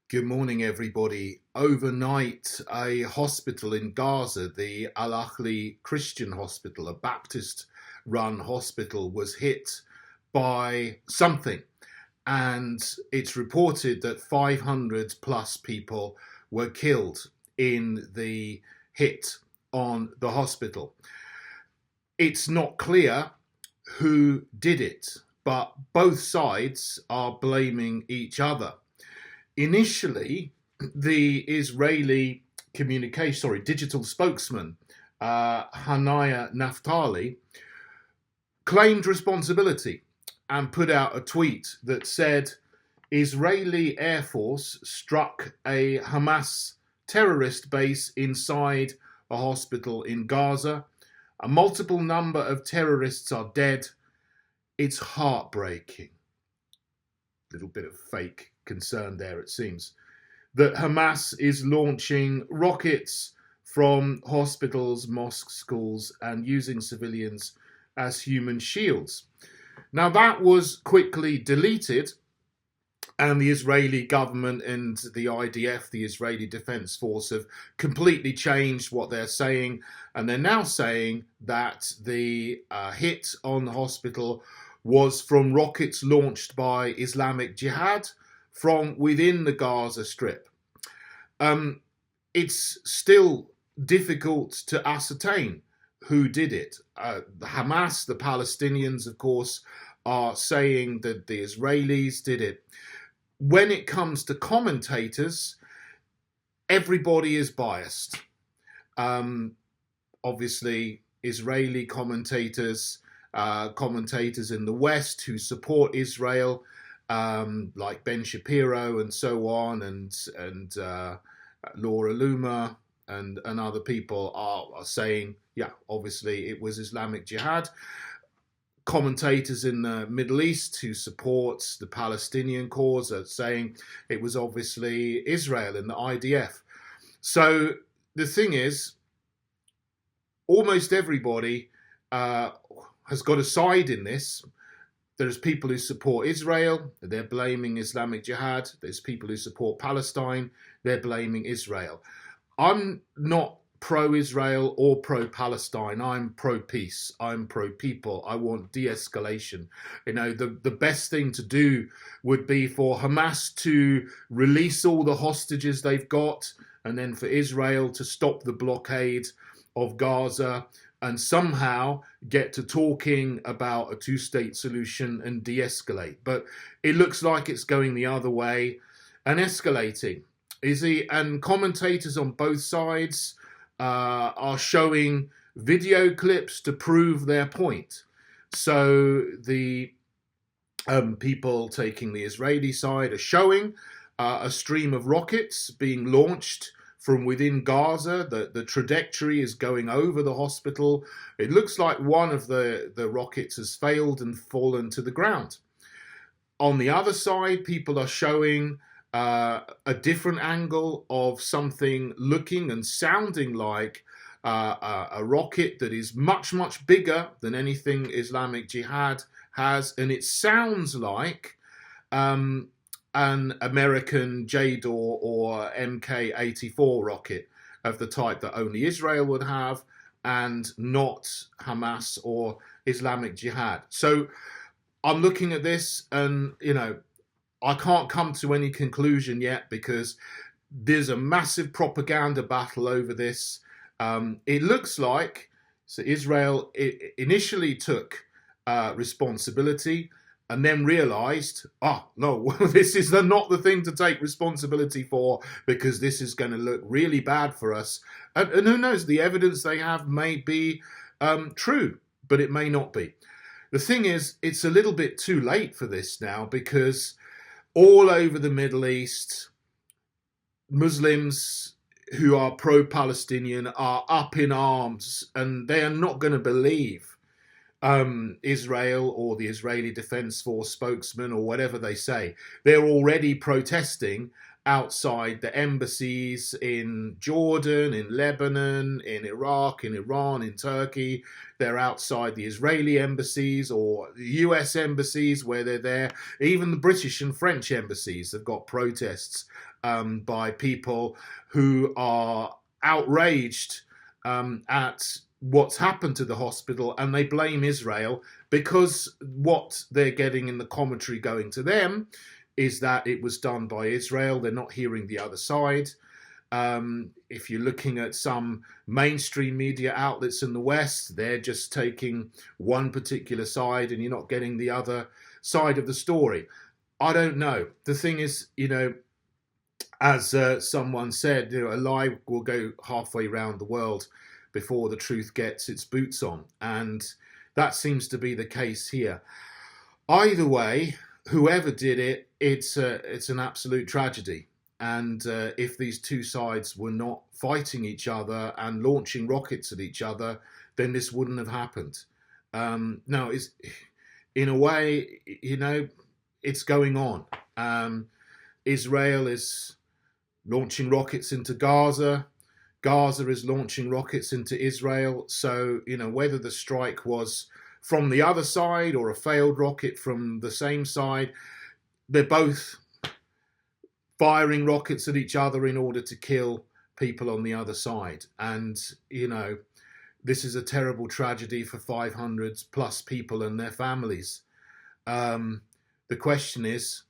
Good morning, everybody. Overnight, a hospital in Gaza, the Al-Ahli Christian Hospital, a Baptist-run hospital, was hit by something. And it's reported that 500 plus people were killed in the hit on the hospital. It's not clear who did it, but both sides are blaming each other. Initially, the Israeli digital spokesman, Hanaya Naftali, claimed responsibility and put out a tweet that said, Israeli Air Force struck a Hamas terrorist base inside a hospital in Gaza. A multiple number of terrorists are dead. It's heartbreaking. Little bit of fake concern there, it seems, that Hamas is launching rockets from hospitals, mosques, schools, and using civilians as human shields. Now, that was quickly deleted, and the Israeli government and the IDF, the Israeli Defense Force, have completely changed what they're saying, and they're now saying that the hit on the hospital was from rockets launched by Islamic Jihad from within the Gaza Strip. It's still difficult to ascertain who did it. Hamas, the Palestinians, of course, are saying that the Israelis did it. When it comes to commentators, everybody is biased. Obviously, Israeli commentators in the West who support Israel, like Ben Shapiro and so on, and Laura Loomer and other people are saying, yeah, obviously it was Islamic Jihad. Commentators in the Middle East who support the Palestinian cause are saying it was obviously Israel and the IDF. So the thing is, almost everybody has got a side in this. There's people who support Israel, they're blaming Islamic Jihad. There's people who support Palestine, they're blaming Israel. I'm not pro-Israel or pro-Palestine. I'm pro-peace. I'm pro-people. I want de-escalation. You know, the best thing to do would be for Hamas to release all the hostages they've got, and then for Israel to stop the blockade of Gaza and somehow get to talking about a two-state solution and de-escalate. But it looks like it's going the other way and escalating. And commentators on both sides are showing video clips to prove their point. So the people taking the Israeli side are showing a stream of rockets being launched from within Gaza. The trajectory is going over the hospital. It looks like one of the rockets has failed and fallen to the ground. On the other side, people are showing a different angle of something looking and sounding like a rocket that is much, much bigger than anything Islamic Jihad has. And it sounds like an American JDOR or MK-84 rocket of the type that only Israel would have, and not Hamas or Islamic Jihad. So I'm looking at this and, you know, I can't come to any conclusion yet because there's a massive propaganda battle over this. It looks like Israel initially took responsibility and then realized, no, this is not the thing to take responsibility for because this is going to look really bad for us. And who knows, the evidence they have may be true, but it may not be. The thing is, it's a little bit too late for this now because all over the Middle East, Muslims who are pro-Palestinian are up in arms and they are not going to believe Israel or the Israeli Defense Force spokesman or whatever they say. They're already protesting outside the embassies in Jordan, in Lebanon, in Iraq, in Iran, in Turkey. They're outside the Israeli embassies or the US embassies where they're there. Even the British and French embassies have got protests by people who are outraged at what's happened to the hospital, and they blame Israel because what they're getting in the commentary going to them is that it was done by Israel. They're not hearing the other side. If you're looking at some mainstream media outlets in the West, they're just taking one particular side and you're not getting the other side of the story. I don't know. The thing is, as someone said, a lie will go halfway around the world before the truth gets its boots on. And that seems to be the case here. Either way, whoever did it, it's an absolute tragedy. And if these two sides were not fighting each other and launching rockets at each other, then this wouldn't have happened. No, it's, in a way, it's going on. Israel is launching rockets into Gaza. Gaza is launching rockets into Israel. So, whether the strike was from the other side or a failed rocket from the same side, they're both firing rockets at each other in order to kill people on the other side. And, this is a terrible tragedy for 500 plus people and their families. The question is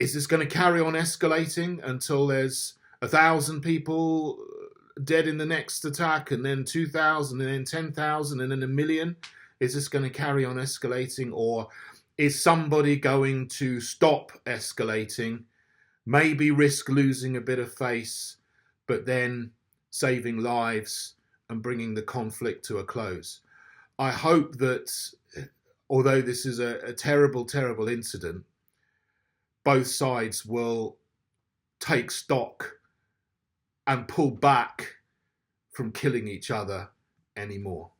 this going to carry on escalating until there's 1,000 people dead in the next attack, and then 2,000, and then 10,000, and then 1 million? Is this going to carry on escalating, or is somebody going to stop escalating, maybe risk losing a bit of face, but then saving lives and bringing the conflict to a close? I hope that, although this is a terrible, terrible incident, both sides will take stock and pull back from killing each other anymore.